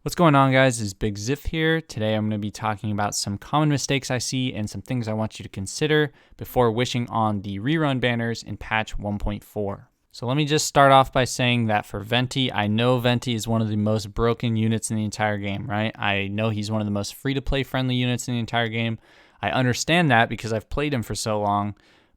What's going on, guys? It's Big Ziff here. Today I'm going to be talking about some common mistakes I see and some things I want you to consider before wishing on the rerun banners in patch 1.4. So let me just start off by saying that for Venti, I know Venti is one of the most broken units in the entire game, right? I know he's one of the most free-to-play friendly units in the entire game. I understand that because I've played him for so long,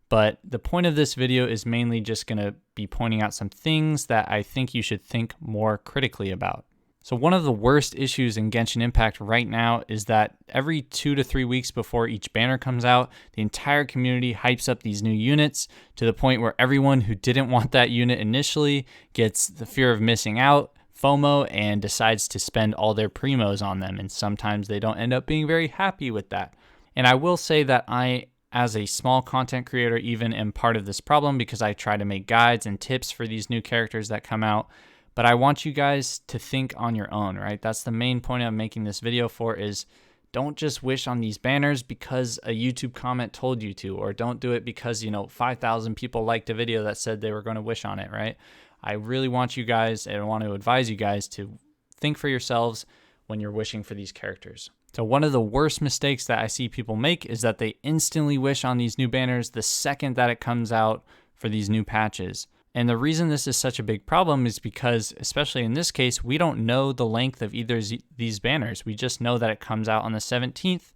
but the point of this video is mainly just going to be pointing out some things that I think you should think more critically about. So one of the worst issues in Genshin Impact right now is that every 2 to 3 weeks before each banner comes out, the entire community hypes up these new units to the point where everyone who didn't want that unit initially gets the fear of missing out, FOMO, and decides to spend all their primos on them. And sometimes they don't end up being very happy with that. And I will say that I, as a small content creator, even am part of this problem because I try to make guides and tips for these new characters that come out. But I want you guys to think on your own, right? That's the main point I'm making this video for, is don't just wish on these banners because a YouTube comment told you to, or don't do it because, 5,000 people liked a video that said they were going to wish on it, right? I really want you guys, and I want to advise you guys to think for yourselves when you're wishing for these characters. So one of the worst mistakes that I see people make is that they instantly wish on these new banners the second that it comes out for these new patches. And the reason this is such a big problem is because, especially in this case, we don't know the length of either these banners. We just know that it comes out on the 17th.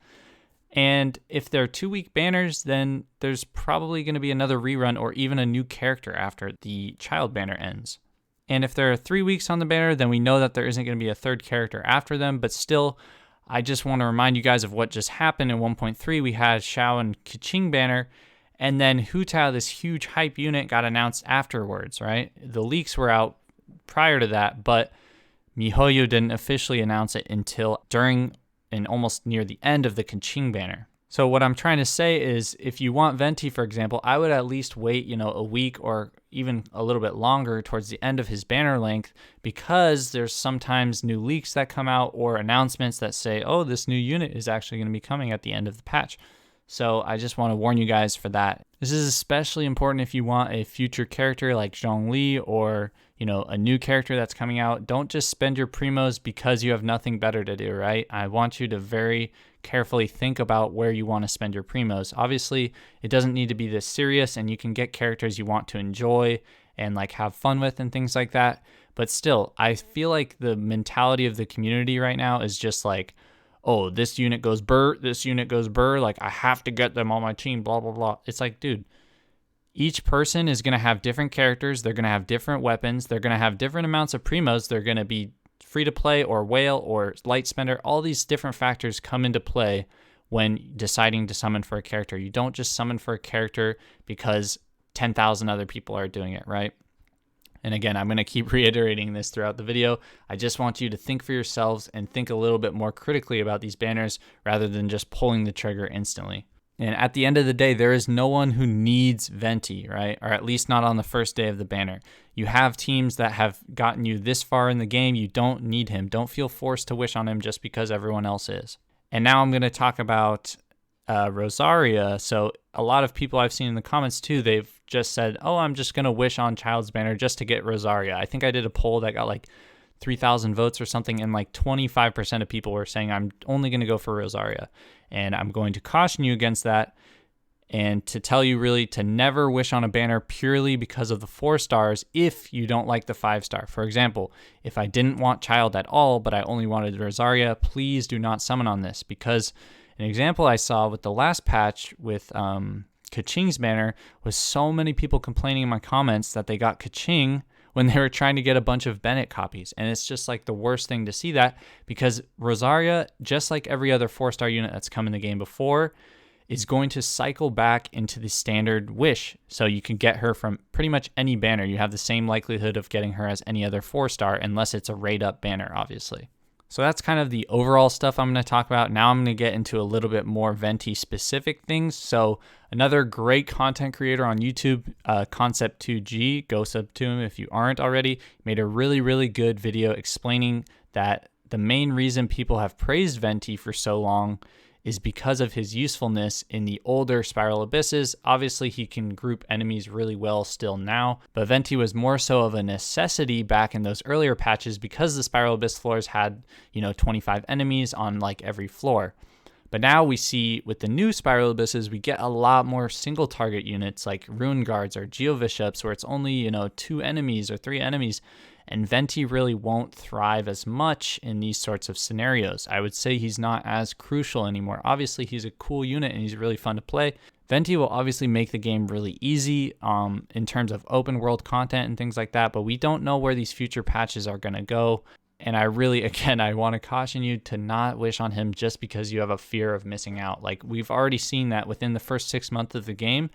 And if they're 2-week banners, then there's probably going to be another rerun or even a new character after the Childe banner ends. And if there are 3 weeks on the banner, then we know that there isn't going to be a third character after them. But still, I just want to remind you guys of what just happened in 1.3. We had Xiao and Keqing banner. And then Hu Tao, this huge hype unit, got announced afterwards, right? The leaks were out prior to that, but MiHoYo didn't officially announce it until during and almost near the end of the Keqing banner. So what I'm trying to say is, if you want Venti, for example, I would at least wait, a week or even a little bit longer towards the end of his banner length, because there's sometimes new leaks that come out or announcements that say, oh, this new unit is actually going to be coming at the end of the patch. So I just want to warn you guys for that. This is especially important if you want a future character like Zhongli or, a new character that's coming out. Don't just spend your primos because you have nothing better to do, right? I want you to very carefully think about where you want to spend your primos. Obviously, it doesn't need to be this serious, and you can get characters you want to enjoy and have fun with and things like that. But still, I feel like the mentality of the community right now is just oh, this unit goes burr, this unit goes burr, I have to get them on my team, blah, blah, blah. It's dude, each person is going to have different characters. They're going to have different weapons. They're going to have different amounts of primos. They're going to be free to play or whale or light spender. All these different factors come into play when deciding to summon for a character. You don't just summon for a character because 10,000 other people are doing it, right? And again, I'm going to keep reiterating this throughout the video. I just want you to think for yourselves and think a little bit more critically about these banners rather than just pulling the trigger instantly. And at the end of the day, there is no one who needs Venti, right? Or at least not on the first day of the banner. You have teams that have gotten you this far in the game. You don't need him. Don't feel forced to wish on him just because everyone else is. And now I'm going to talk about Rosaria. So a lot of people I've seen in the comments too, they've just said, oh, I'm just going to wish on Childe's banner just to get Rosaria. I think I did a poll that got 3,000 votes or something, and 25% of people were saying I'm only going to go for Rosaria. And I'm going to caution you against that and to tell you really to never wish on a banner purely because of the 4 stars if you don't like the 5-star. For example, if I didn't want Childe at all, but I only wanted Rosaria, please do not summon on this, because an example I saw with the last patch with Keqing's banner was so many people complaining in my comments that they got Keqing when they were trying to get a bunch of Bennett copies. And it's just the worst thing to see that, because Rosaria, just like every other 4-star unit that's come in the game before, is going to cycle back into the standard wish. So you can get her from pretty much any banner. You have the same likelihood of getting her as any other 4-star, unless it's a raid up banner, obviously. So that's kind of the overall stuff I'm going to talk about. Now I'm going to get into a little bit more Venti specific things. So another great content creator on YouTube, Concept2G, go sub to him if you aren't already, made a really, really good video explaining that the main reason people have praised Venti for so long is because of his usefulness in the older Spiral Abysses. Obviously, he can group enemies really well still now, but Venti was more so of a necessity back in those earlier patches because the Spiral Abyss floors had, 25 enemies on like every floor. But now we see with the new Spiral Abysses, we get a lot more single target units like Ruin Guards or Geobishops, where it's only, 2 enemies or 3 enemies. And Venti really won't thrive as much in these sorts of scenarios. I would say he's not as crucial anymore. Obviously, he's a cool unit and he's really fun to play. Venti will obviously make the game really easy in terms of open world content and things like that, but we don't know where these future patches are going to go. And I really, again, I want to caution you to not wish on him just because you have a fear of missing out. Like, we've already seen that within the first 6 months of the game,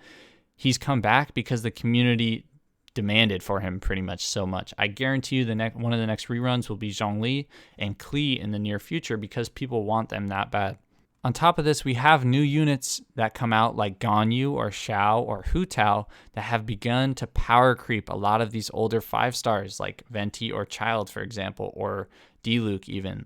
he's come back because the community demanded for him pretty much so much. I guarantee you one of the next reruns will be Zhongli and Klee in the near future because people want them that bad. On top of this, we have new units that come out like Ganyu or Xiao or Hu Tao that have begun to power creep a lot of these older 5 stars like Venti or Childe, for example, or Diluc even.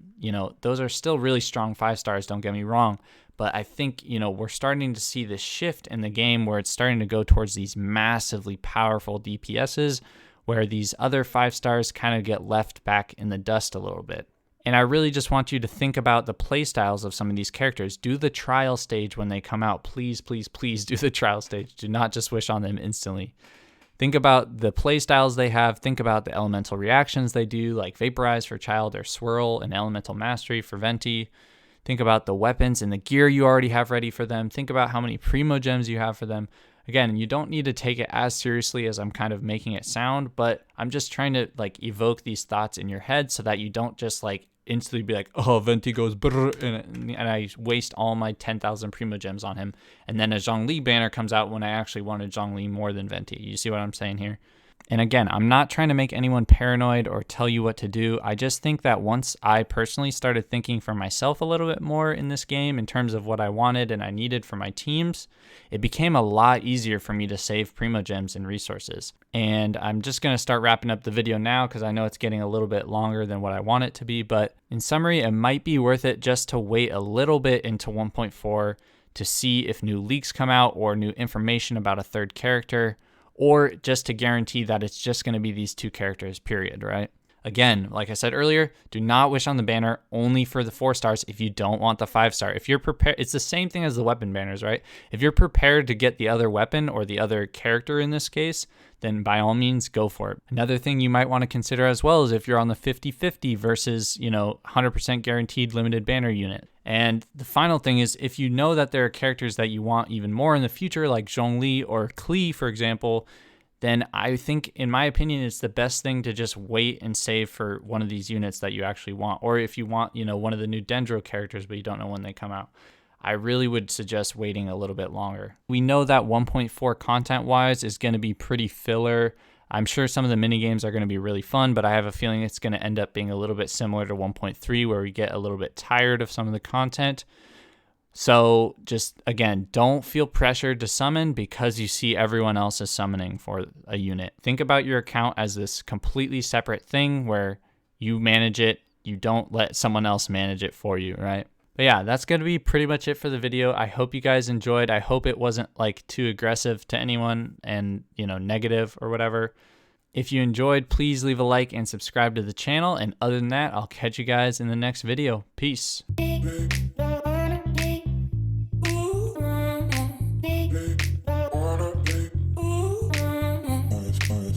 Those are still really strong 5 stars, don't get me wrong. But I think, we're starting to see this shift in the game where it's starting to go towards these massively powerful DPSs where these other 5 stars kind of get left back in the dust a little bit. And I really just want you to think about the playstyles of some of these characters. Do the trial stage when they come out. Please, please, please do the trial stage. Do not just wish on them instantly. Think about the playstyles they have. Think about the elemental reactions they do, like Vaporize for Childe or Swirl and Elemental Mastery for Venti. Think about the weapons and the gear you already have ready for them. Think about how many Primo Gems you have for them. Again, you don't need to take it as seriously as I'm kind of making it sound, but I'm just trying to evoke these thoughts in your head so that you don't just instantly be like, oh, Venti goes brrr, and I waste all my 10,000 Primo Gems on him. And then a Zhongli banner comes out when I actually wanted Zhongli more than Venti. You see what I'm saying here? And again, I'm not trying to make anyone paranoid or tell you what to do. I just think that once I personally started thinking for myself a little bit more in this game in terms of what I wanted and I needed for my teams, it became a lot easier for me to save Primo Gems and resources. And I'm just going to start wrapping up the video now because I know it's getting a little bit longer than what I want it to be. But in summary, it might be worth it just to wait a little bit into 1.4 to see if new leaks come out or new information about a third character, or just to guarantee that it's just going to be these 2 characters, period, right? Again, like I said earlier, do not wish on the banner only for the 4 stars if you don't want the 5 star. If you're prepared, it's the same thing as the weapon banners, right? If you're prepared to get the other weapon or the other character in this case, then by all means, go for it. Another thing you might want to consider as well is if you're on the 50-50 versus, 100% guaranteed limited banner unit. And the final thing is if you know that there are characters that you want even more in the future, like Zhongli or Klee, for example, then I think, in my opinion, it's the best thing to just wait and save for one of these units that you actually want. Or if you want, one of the new Dendro characters, but you don't know when they come out, I really would suggest waiting a little bit longer. We know that 1.4 content-wise is going to be pretty filler. I'm sure some of the minigames are going to be really fun, but I have a feeling it's going to end up being a little bit similar to 1.3, where we get a little bit tired of some of the content. So just, again, don't feel pressured to summon because you see everyone else is summoning for a unit. Think about your account as this completely separate thing where you manage it. You don't let someone else manage it for you, right? But yeah, that's going to be pretty much it for the video. I hope you guys enjoyed. I hope it wasn't too aggressive to anyone and, negative or whatever. If you enjoyed, please leave a like and subscribe to the channel. And other than that, I'll catch you guys in the next video. Peace.